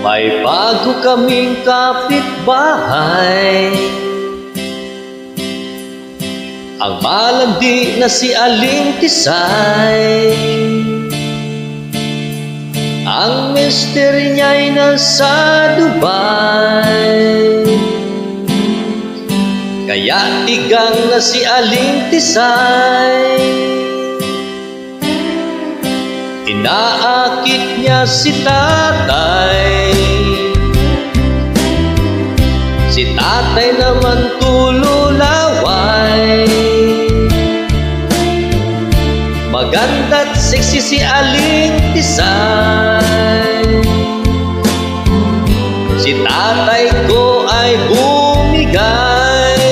May bago kaming kapitbahay, ang malandi na si Aling Tisay. Ang mister niya'y nasa Dubai, kaya tigang na si Aling Tisay. Inaakit niya si tatay, si tatay naman tululaway. Maganda't sexy si Aling Tisay, si tatay ko ay bumigay.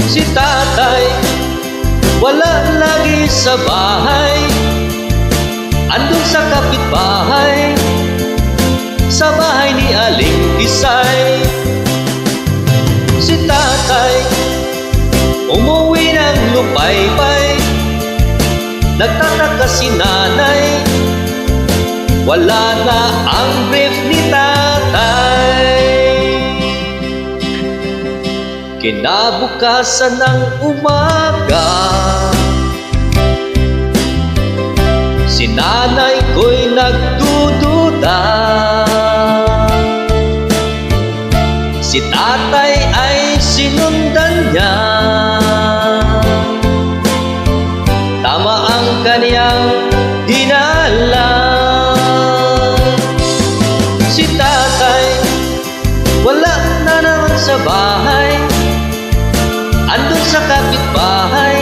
Si tatay wala lagi sa bahay, andun sa kapitbahay, sa bahay ni Aling Tisay. Si tatay umuwi ng lupay-pay, nagtataka si nanay, wala na ang brief ni tatay. Kinabukasan ng umaga, si nanay ko'y nagdududa, si tatay ay sinundan niya. Tama ang kaniyang hinala. Si tatay wala na naman sa bahay, andun sa kapitbahay,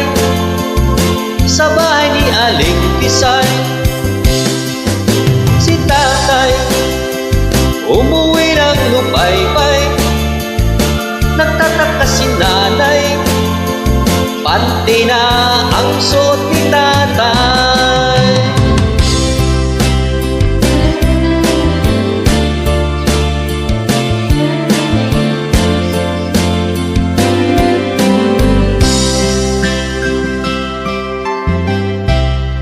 sa bahay ni Aling Tisay. Si tatay umuwi ng lupay-pay, nagtataka si nanay, panty na ang suot ni tatay.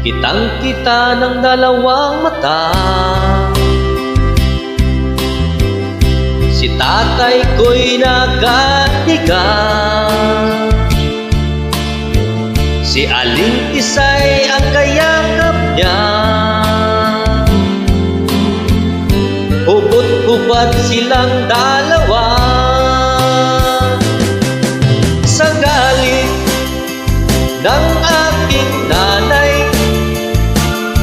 Kitang-kita ng dalawang mata, si tatay ko'y nakahiga, si Aling Tisay ang kayakap niya. Hubot-hubad silang dalawa, sa galit ng aking nanay,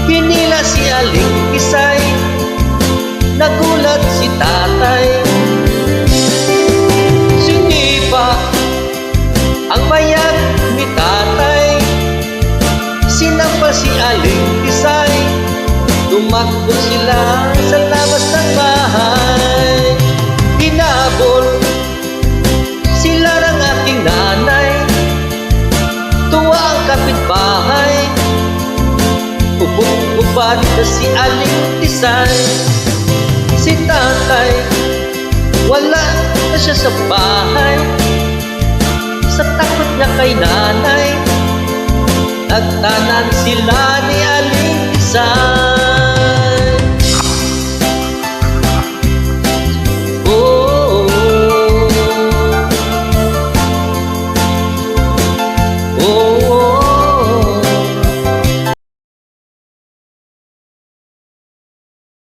hinila si Aling Tisay, nagulat si tatay. Sinipa ang bayag ni tatay, sinampal si Aling Tisay, tumakbo sila sa labas ng bahay. Hinabol sila ng aking nanay, tuwa ang kapitbahay, ubod-ubad na si Aling Tisay. Si tatay wala na siya sa bahay, sa takot niya kay nanay, nagtanan sila ni Aling Tisay.